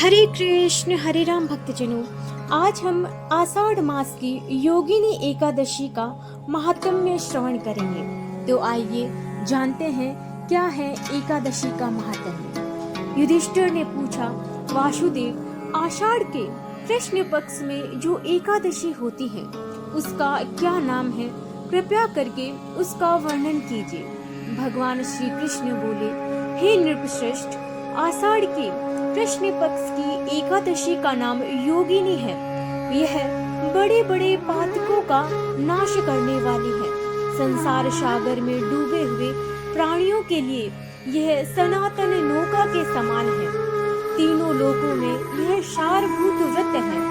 हरे कृष्ण हरे राम भक्तजनों, आज हम आषाढ़ मास की योगिनी एकादशी का महात्म्य श्रवण करेंगे। तो आइए जानते हैं क्या है एकादशी का महात्म्य। युधिष्ठिर ने पूछा, वासुदेव, आषाढ़ के कृष्ण पक्ष में जो एकादशी होती है उसका क्या नाम है? कृपया करके उसका वर्णन कीजिए। भगवान श्री कृष्ण बोले, हे नृपश्रेष्ठ, आषाढ़ के कृष्ण पक्ष की एकादशी का नाम योगिनी है। यह बड़े बड़े पातकों का नाश करने वाली है। संसार सागर में डूबे हुए प्राणियों के लिए यह सनातन नौका के समान है। तीनों लोकों में यह सारभूत व्रत है।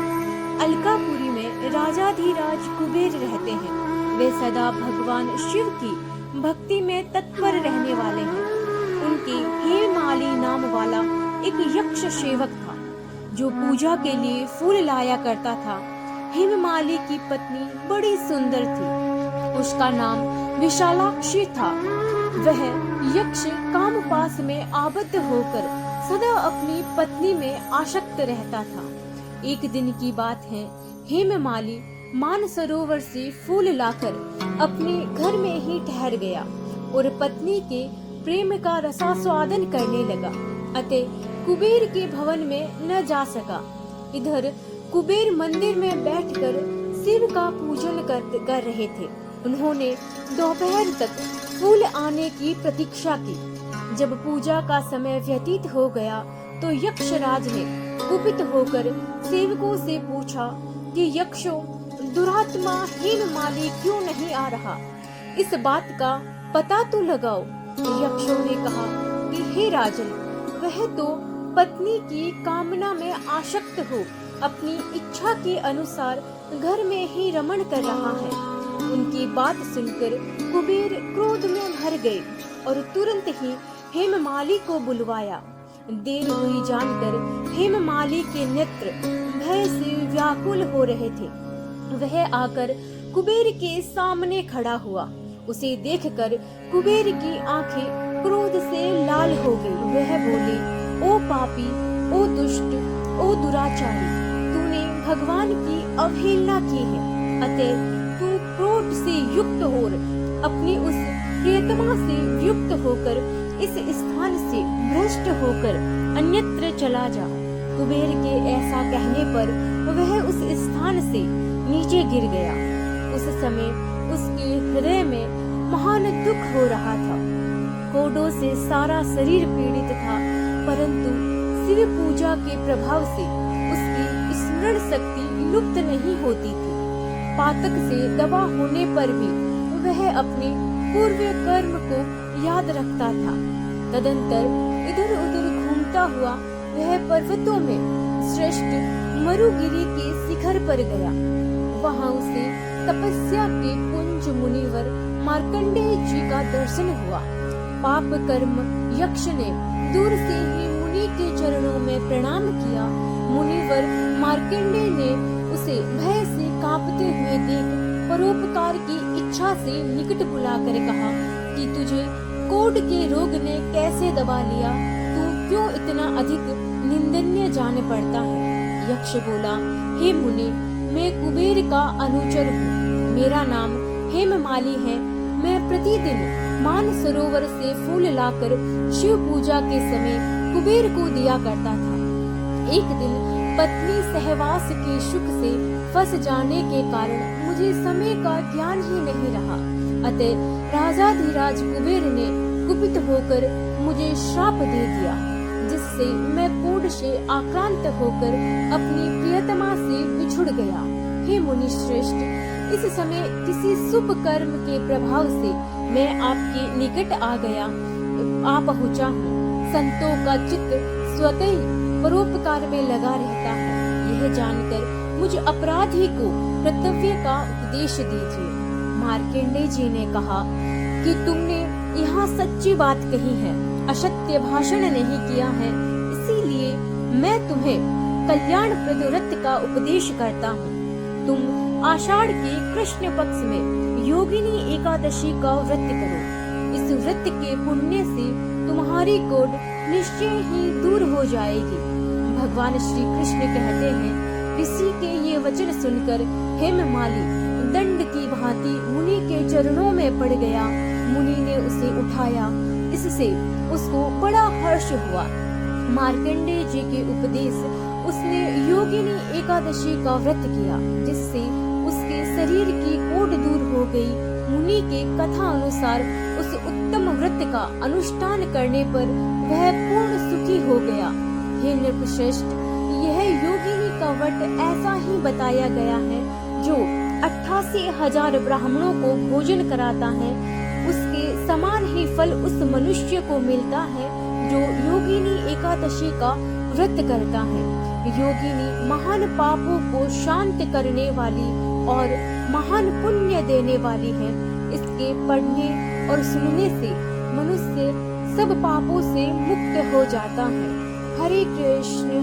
अलकापुरी में राजाधिराज कुबेर रहते हैं। वे सदा भगवान शिव की भक्ति में तत्पर रहने वाले हैं। उनके हेमाली नाम वाला एक यक्ष सेवक था जो पूजा के लिए फूल लाया करता था। हेममाली की पत्नी बड़ी सुंदर थी। उसका नाम विशालाक्षी था। वह यक्ष कामपास में आबद्ध होकर सदा अपनी पत्नी में आसक्त रहता था। एक दिन की बात है, हेममाली मानसरोवर से फूल लाकर अपने घर में ही ठहर गया और पत्नी के प्रेम का रसास्वादन करने लगा। अतः कुबेर के भवन में न जा सका। इधर कुबेर मंदिर में बैठकर शिव का पूजन कर रहे थे। उन्होंने दोपहर तक फूल आने की प्रतीक्षा की। जब पूजा का समय व्यतीत हो गया तो यक्षराज ने कुपित होकर सेवकों से पूछा कि यक्षों, दुरात्मा हेममाली क्यों नहीं आ रहा? इस बात का पता तो लगाओ। यक्षों ने कहा कि हे राजन, वह तो पत्नी की कामना में आसक्त हो अपनी इच्छा के अनुसार घर में ही रमण कर रहा है। उनकी बात सुनकर कुबेर क्रोध में भर गए और तुरंत ही हेममाली को बुलवाया। देर हुई जानकर हेममाली के नेत्र भय से व्याकुल हो रहे थे। वह आकर कुबेर के सामने खड़ा हुआ। उसे देखकर कुबेर की आंखें क्रोध से लाल हो गई। वह बोले, ओ पापी, ओ दुष्ट, ओ दुराचारी, तूने भगवान की अवहेलना की है। अतः तू क्रोध से युक्त हो अपनी उस प्रियतमा से युक्त होकर इस स्थान से भ्रष्ट होकर अन्यत्र चला जा। कुबेर के ऐसा कहने पर वह उस स्थान से नीचे गिर गया। उस समय उसके हृदय में महान दुख हो रहा था। कोढ़ों से सारा शरीर पीड़ित था, परंतु शिव पूजा के प्रभाव से उसकी स्मरण शक्ति लुप्त नहीं होती थी। पातक से दबा होने पर भी वह अपने पूर्व कर्म को याद रखता था। तदंतर इधर उधर घूमता हुआ वह पर्वतों में श्रेष्ठ मरुगिरी के शिखर पर गया। वहां उसे तपस्या के कुंज मुनिवर मार्कंडेय जी का दर्शन हुआ। पाप कर्म यक्ष ने दूर से ही मुनि के चरणों में प्रणाम किया। मुनिवर मार्कंडेय ने उसे भय से कांपते हुए देख परोपकार की इच्छा से निकट बुलाकर कहा कि तुझे कोढ़ के रोग ने कैसे दबा लिया? तू क्यों इतना अधिक निंदनीय जान पड़ता है? यक्ष बोला, हे मुनि, मैं कुबेर का अनुचर हूँ। मेरा नाम हेममाली है। मैं प्रतिदिन मानसरोवर से फूल लाकर शिव पूजा के समय कुबेर को दिया करता था। एक दिन पत्नी सहवास के सुख से फंस जाने के कारण मुझे समय का ज्ञान ही नहीं रहा। अतः राजाधिराज कुबेर ने कुपित होकर मुझे श्राप दे दिया, जिससे मैं कोढ़ से आक्रांत होकर अपनी प्रियतमा से बिछुड़ गया। हे मुनि श्रेष्ठ, इस समय किसी शुभ कर्म के प्रभाव से मैं आपके निकट आ पहुँचा हूँ। संतों का चित्त स्वतः ही परोपकार में लगा रहता है। यह जानकर मुझ अपराधी को कर्तव्य का उपदेश दीजिए। मार्कंडेय जी ने कहा कि तुमने यहाँ सच्ची बात कही है, असत्य भाषण नहीं किया है, इसीलिए मैं तुम्हें कल्याणप्रद व्रत का उपदेश करता हूँ। तुम आषाढ़ के कृष्ण पक्ष में योगिनी एकादशी का व्रत करो। इस व्रत के पुण्य से तुम्हारी कोढ़ निश्चय ही दूर हो जाएगी। भगवान श्री कृष्ण कहते हैं, ऋषि के ये वचन सुनकर हेममाली दंड की भांति मुनि के चरणों में पड़ गया। मुनि ने उसे उठाया, इससे उसको बड़ा हर्ष हुआ। मार्कंडेय जी के उपदेश उसने योगिनी एकादशी का व्रत किया, जिससे उसके शरीर की कोढ़ दूर हो गई। मुनि के कथा अनुसार उस उत्तम व्रत का अनुष्ठान करने पर वह पूर्ण सुखी हो गया। हे नृपश्रेष्ठ, यह योगिनी का व्रत ऐसा ही बताया गया है जो 88,000 ब्राह्मणों को भोजन कराता है, उसके समान ही फल उस मनुष्य को मिलता है जो योगिनी एकादशी का व्रत करता है। योगिनी महान पापों को शांत करने वाली और महान पुण्य देने वाली है। इसके पढ़ने और सुनने से मनुष्य सब पापों से मुक्त हो जाता है। हरे कृष्ण